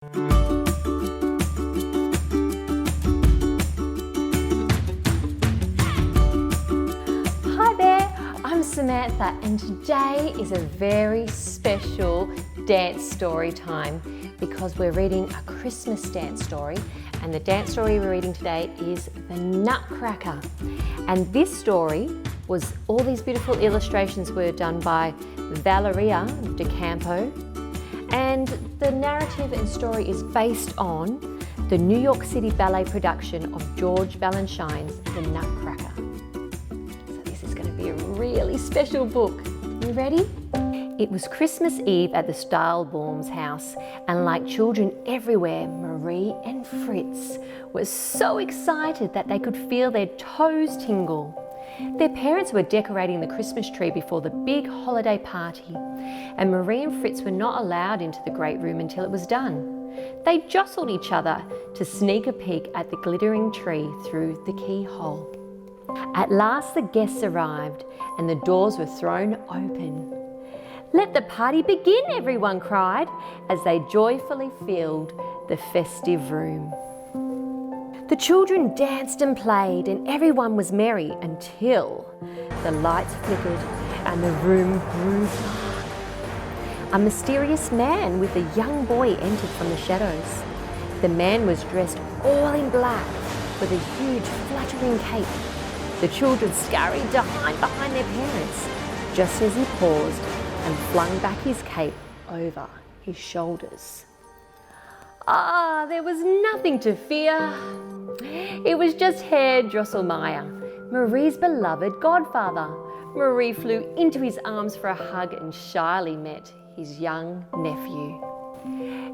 Hi there, I'm Samantha and today is a very special dance story time because we're reading a Christmas dance story, and the dance story we're reading today is The Nutcracker. And this story was, all these beautiful illustrations were done by Valeria Docampo, and the narrative and story is based on the New York City Ballet production of George Balanchine's The Nutcracker. So this is going to be a really special book. You ready? It was Christmas Eve at the Stylbaum's house, and like children everywhere, Marie and Fritz were so excited that they could feel their toes tingle. Their parents were decorating the Christmas tree before the big holiday party, and Marie and Fritz were not allowed into the great room until it was done. They jostled each other to sneak a peek at the glittering tree through the keyhole. At last the guests arrived and the doors were thrown open. "Let the party begin," everyone cried as they joyfully filled the festive room. The children danced and played and everyone was merry until the lights flickered and the room grew dark. A mysterious man with a young boy entered from the shadows. The man was dressed all in black with a huge fluttering cape. The children scurried to hide behind their parents just as he paused and flung back his cape over his shoulders. Ah, there was nothing to fear. It was just Herr Drosselmeyer, Marie's beloved godfather. Marie flew into his arms for a hug and shyly met his young nephew.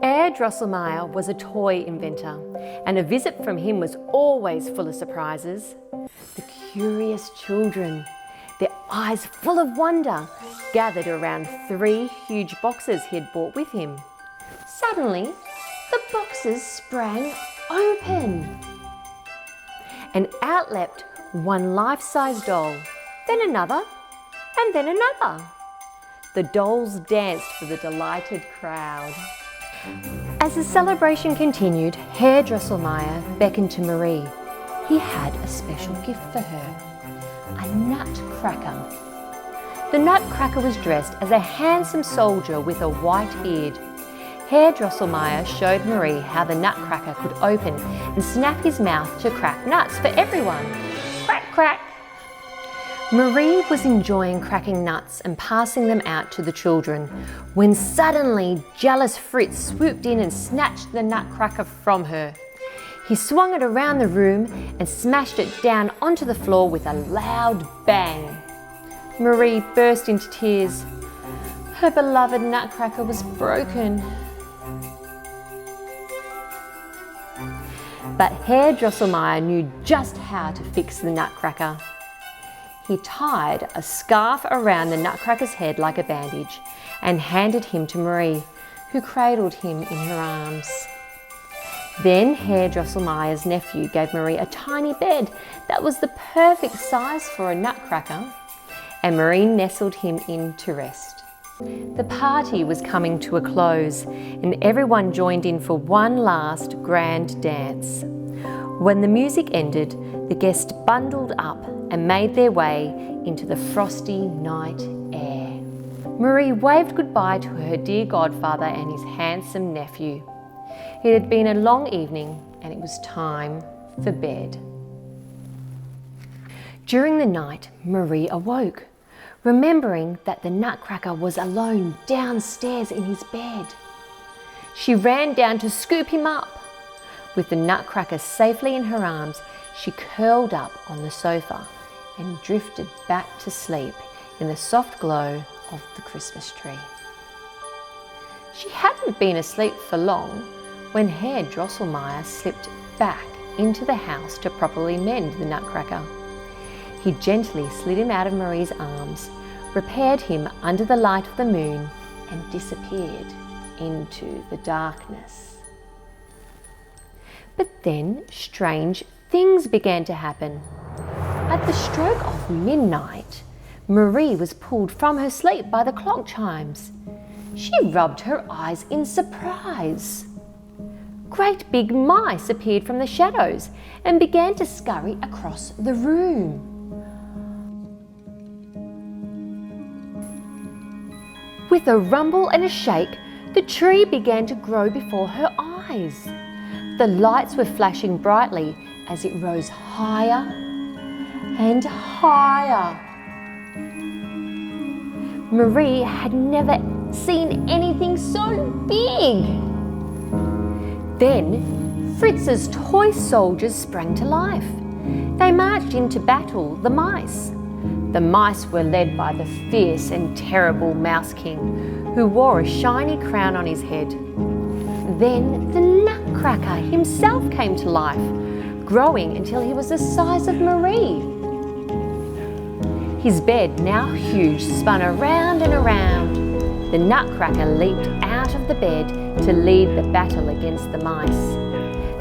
Herr Drosselmeyer was a toy inventor, and a visit from him was always full of surprises. The curious children, their eyes full of wonder, gathered around 3 huge boxes he had brought with him. Suddenly, the boxes sprang open, and out leapt one life-size doll, then another, and then another. The dolls danced for the delighted crowd. As the celebration continued, Herr Drosselmeyer beckoned to Marie. He had a special gift for her. A nutcracker. The nutcracker was dressed as a handsome soldier with a white beard. Herr Drosselmeyer showed Marie how the nutcracker could open and snap his mouth to crack nuts for everyone. Crack, crack! Marie was enjoying cracking nuts and passing them out to the children when suddenly jealous Fritz swooped in and snatched the nutcracker from her. He swung it around the room and smashed it down onto the floor with a loud bang. Marie burst into tears. Her beloved nutcracker was broken. But Herr Drosselmeyer knew just how to fix the nutcracker. He tied a scarf around the nutcracker's head like a bandage and handed him to Marie, who cradled him in her arms. Then Herr Drosselmeyer's nephew gave Marie a tiny bed that was the perfect size for a nutcracker, and Marie nestled him in to rest. The party was coming to a close, and everyone joined in for one last grand dance. When the music ended, the guests bundled up and made their way into the frosty night air. Marie waved goodbye to her dear godfather and his handsome nephew. It had been a long evening and it was time for bed. During the night, Marie awoke, remembering that the nutcracker was alone downstairs in his bed. She ran down to scoop him up. With the nutcracker safely in her arms, she curled up on the sofa and drifted back to sleep in the soft glow of the Christmas tree. She hadn't been asleep for long when Herr Drosselmeyer slipped back into the house to properly mend the nutcracker. He gently slid him out of Marie's arms, repaired him under the light of the moon, and disappeared into the darkness. But then strange things began to happen. At the stroke of midnight, Marie was pulled from her sleep by the clock chimes. She rubbed her eyes in surprise. great big mice appeared from the shadows and began to scurry across the room. With a rumble and a shake, the tree began to grow before her eyes. The lights were flashing brightly as it rose higher and higher. Marie had never seen anything so big. Then Fritz's toy soldiers sprang to life. They marched into battle, the mice. The mice were led by the fierce and terrible Mouse King, who wore a shiny crown on his head. Then the Nutcracker himself came to life, growing until he was the size of Marie. His bed, now huge, spun around and around. The Nutcracker leaped out of the bed to lead the battle against the mice.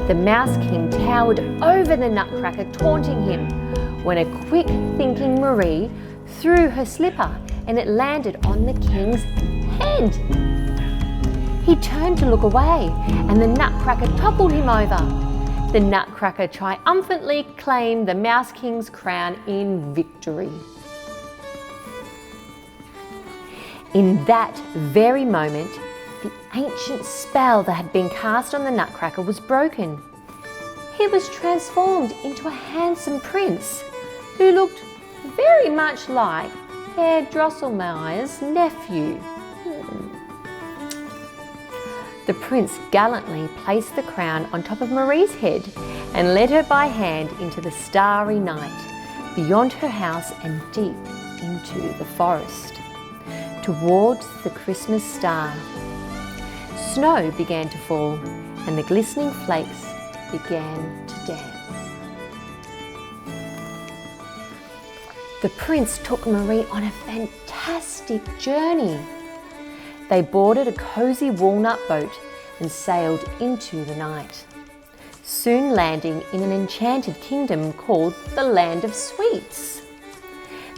The Mouse King towered over the Nutcracker, taunting him, when a quick-thinking Marie threw her slipper and it landed on the King's head. He turned to look away and the Nutcracker toppled him over. The Nutcracker triumphantly claimed the Mouse King's crown in victory. In that very moment, the ancient spell that had been cast on the Nutcracker was broken. He was transformed into a handsome prince who looked very much like Herr Drosselmeyer's nephew. The prince gallantly placed the crown on top of Marie's head and led her by hand into the starry night, beyond her house and deep into the forest, towards the Christmas star. Snow began to fall and the glistening flakes began to dance. The prince took Marie on a fantastic journey. They boarded a cosy walnut boat and sailed into the night, soon landing in an enchanted kingdom called the Land of Sweets.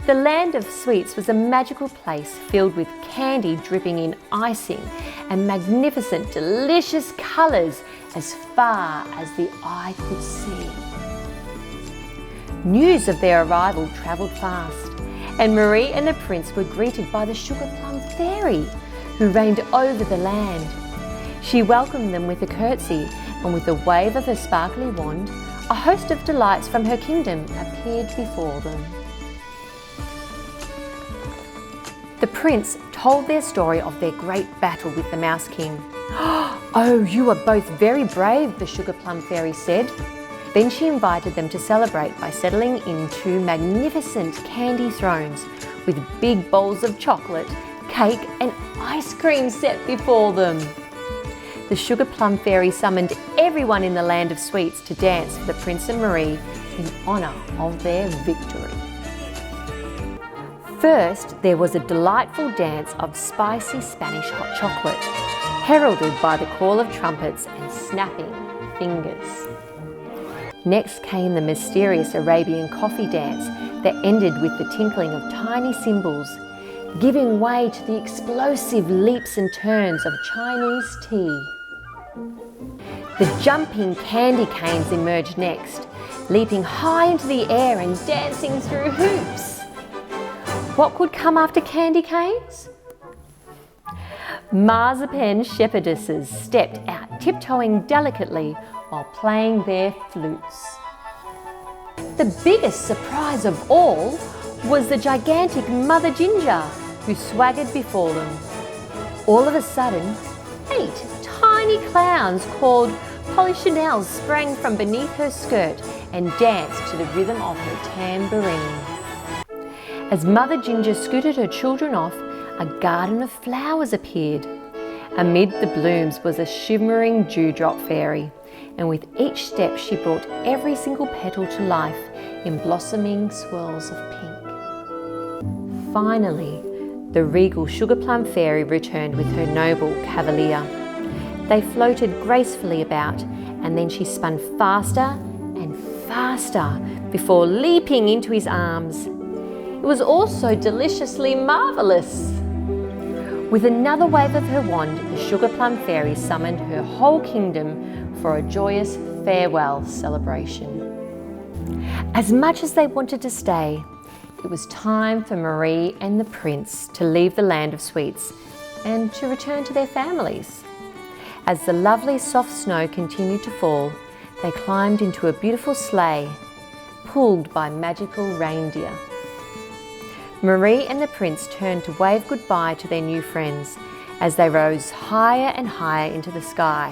The Land of Sweets was a magical place filled with candy dripping in icing and magnificent, delicious colours as far as the eye could see. News of their arrival travelled fast, and Marie and the prince were greeted by the Sugar Plum Fairy, who reigned over the land. She welcomed them with a curtsy, and with a wave of her sparkly wand, a host of delights from her kingdom appeared before them. The prince told their story of their great battle with the Mouse King. "Oh, you are both very brave," the Sugar Plum Fairy said. Then she invited them to celebrate by settling in two magnificent candy thrones with big bowls of chocolate, cake and ice cream set before them. The Sugar Plum Fairy summoned everyone in the Land of Sweets to dance for the Prince and Marie in honour of their victory. First, there was a delightful dance of spicy Spanish hot chocolate, heralded by the call of trumpets and snapping fingers. Next came the mysterious Arabian coffee dance that ended with the tinkling of tiny cymbals, giving way to the explosive leaps and turns of Chinese tea. The jumping candy canes emerged next, leaping high into the air and dancing through hoops. What could come after candy canes? Marzipan shepherdesses stepped out, tiptoeing delicately while playing their flutes. The biggest surprise of all was the gigantic Mother Ginger, who swaggered before them. All of a sudden, 8 tiny clowns called Polichinelles sprang from beneath her skirt and danced to the rhythm of her tambourine. As Mother Ginger scooted her children off, a garden of flowers appeared. Amid the blooms was a shimmering dewdrop fairy, and with each step she brought every single petal to life in blossoming swirls of pink. Finally, the regal Sugar Plum Fairy returned with her noble cavalier. They floated gracefully about, and then she spun faster and faster before leaping into his arms. It was all so deliciously marvellous. With another wave of her wand, the Sugar Plum Fairy summoned her whole kingdom for a joyous farewell celebration. As much as they wanted to stay, it was time for Marie and the prince to leave the land of sweets and to return to their families. As the lovely soft snow continued to fall, they climbed into a beautiful sleigh, pulled by magical reindeer. Marie and the prince turned to wave goodbye to their new friends as they rose higher and higher into the sky,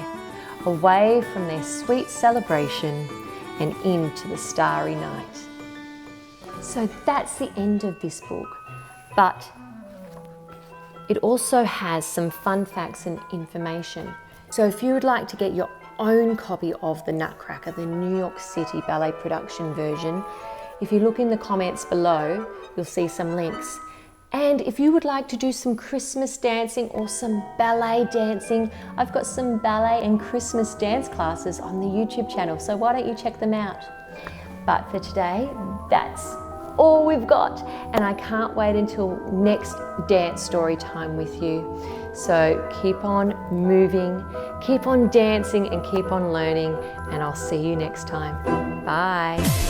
away from their sweet celebration and into the starry night. So that's the end of this book, but it also has some fun facts and information. So if you would like to get your own copy of the Nutcracker, the New York City ballet production version, if you look in the comments below, you'll see some links. And if you would like to do some Christmas dancing or some ballet dancing, I've got some ballet and Christmas dance classes on the YouTube channel, so why don't you check them out? But for today, that's all we've got, and I can't wait until next dance story time with you. So keep on moving, keep on dancing, and keep on learning, and I'll see you next time. Bye.